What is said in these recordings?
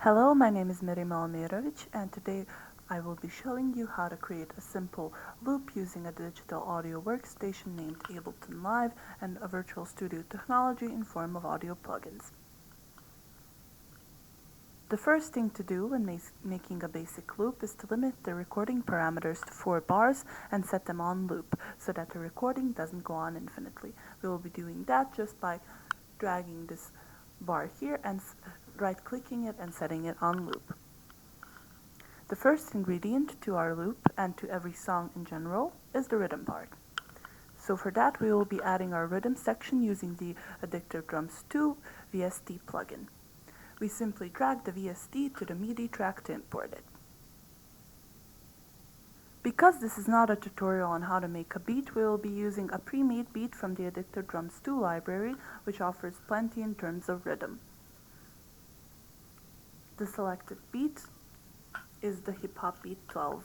Hello, my name is Mirima Omerovic, and today I will be showing you how to create a simple loop using a digital audio workstation named Ableton Live and a virtual studio technology in form of audio plugins. The first thing to do when making a basic loop is to limit the recording parameters to 4 bars and set them on loop so that the recording doesn't go on infinitely. We will be doing that just by dragging this bar here and right-clicking it and setting it on loop. The first ingredient to our loop and to every song in general is the rhythm part. So for that we will be adding our rhythm section using the Addictive Drums 2 VST plugin. We simply drag the VST to the MIDI track to import it. Because this is not a tutorial on how to make a beat, we will be using a pre-made beat from the Addictive Drums 2 library, which offers plenty in terms of rhythm. The selected beat is the hip hop beat 12.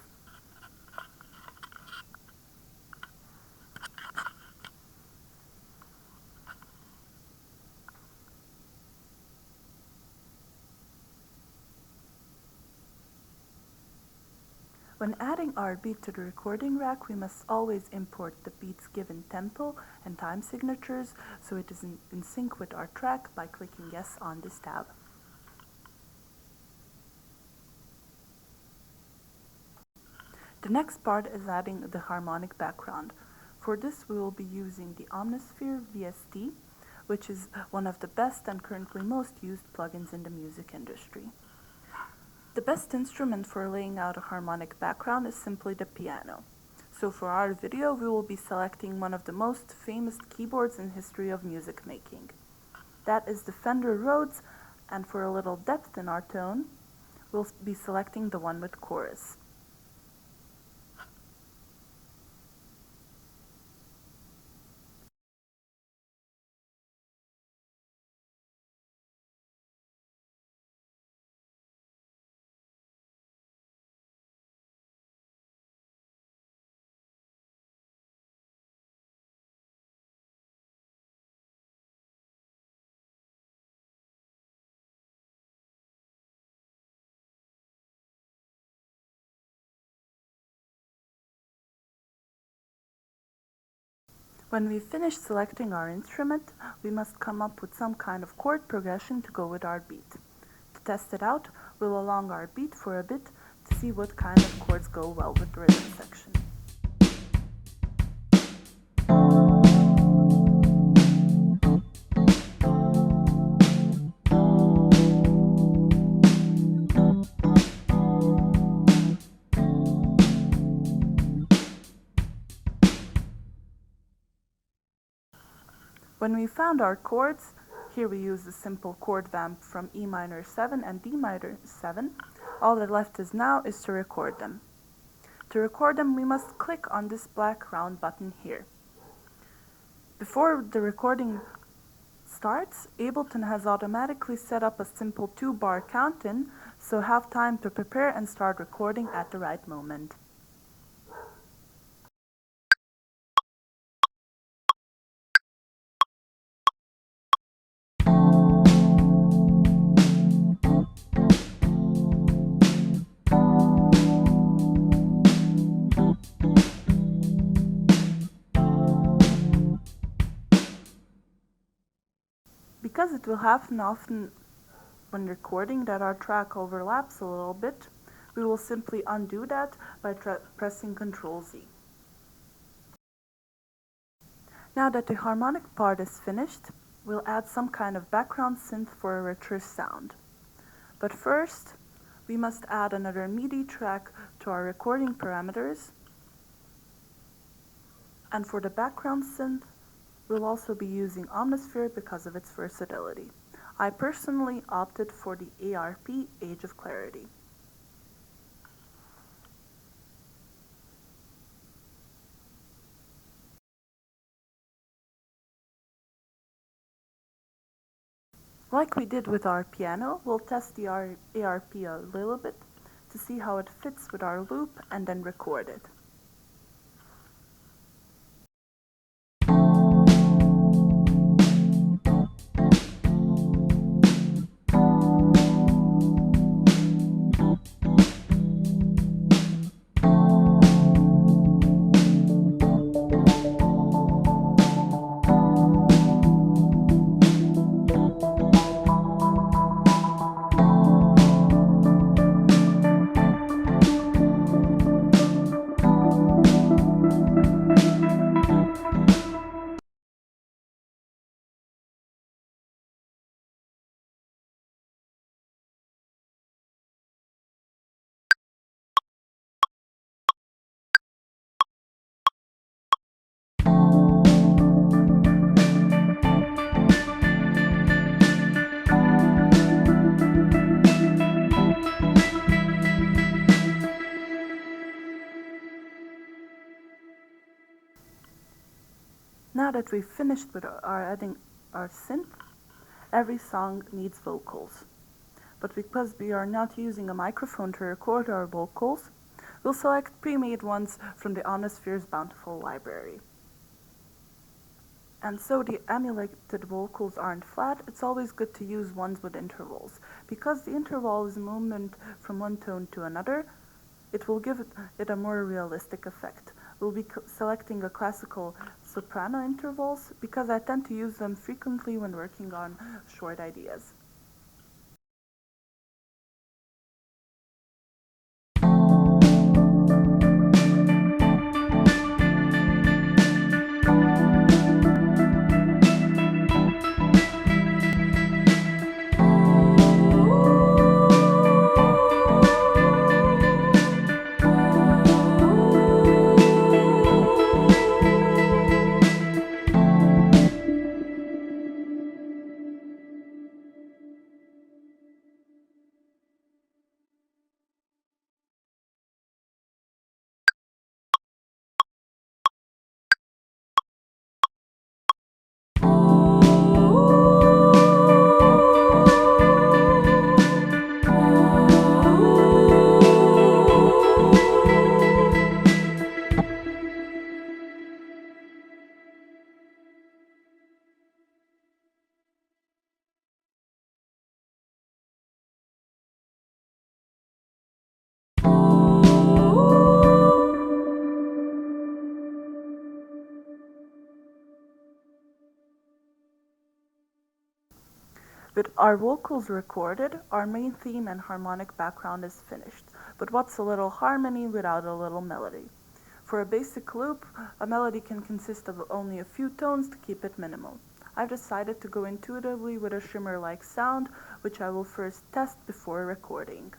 When adding our beat to the recording rack, we must always import the beat's given tempo and time signatures so it is in sync with our track by clicking yes on this tab. The next part is adding the harmonic background. For this we will be using the Omnisphere VST, which is one of the best and currently most used plugins in the music industry. The best instrument for laying out a harmonic background is simply the piano. So for our video we will be selecting one of the most famous keyboards in history of music making. That is the Fender Rhodes, and for a little depth in our tone, we'll be selecting the one with chorus. When we finish selecting our instrument, we must come up with some kind of chord progression to go with our beat. To test it out, we'll along our beat for a bit to see what kind of chords go well with the rhythm section. When we found our chords, here we use the simple chord vamp from E minor 7 and D minor 7. All that left is now is to record them. To record them, we must click on this black round button here. Before the recording starts, Ableton has automatically set up a simple 2-bar count-in, so have time to prepare and start recording at the right moment. Because it will happen often when recording that our track overlaps a little bit, we will simply undo that by pressing Ctrl Z. Now that the harmonic part is finished, we'll add some kind of background synth for a richer sound. But first, we must add another MIDI track to our recording parameters. And for the background synth, we'll also be using Omnisphere because of its versatility. I personally opted for the ARP Age of Clarity. Like we did with our piano, we'll test the ARP a little bit to see how it fits with our loop and then record it. that we've finished with adding our synth, every song needs vocals. But because we are not using a microphone to record our vocals, we'll select pre-made ones from the Omnisphere's bountiful library. And so the emulated vocals aren't flat, it's always good to use ones with intervals. Because the interval is a movement from one tone to another, it will give it a more realistic effect. We'll be selecting a classical soprano intervals because I tend to use them frequently when working on short ideas. With our vocals recorded, our main theme and harmonic background is finished. But what's a little harmony without a little melody? For a basic loop, a melody can consist of only a few tones to keep it minimal. I've decided to go intuitively with a shimmer-like sound, which I will first test before recording.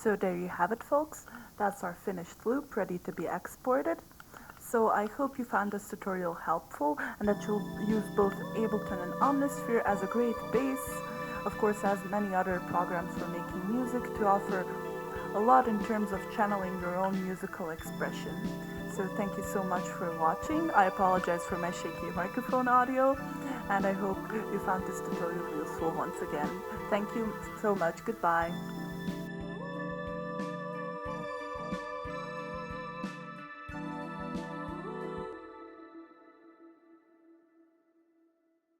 So there you have it, folks. That's our finished loop ready to be exported. So I hope you found this tutorial helpful and that you'll use both Ableton and Omnisphere as a great base, of course as many other programs for making music, to offer a lot in terms of channeling your own musical expression. So thank you so much for watching. I apologize for my shaky microphone audio, and I hope you found this tutorial useful once again. Thank you so much. Goodbye.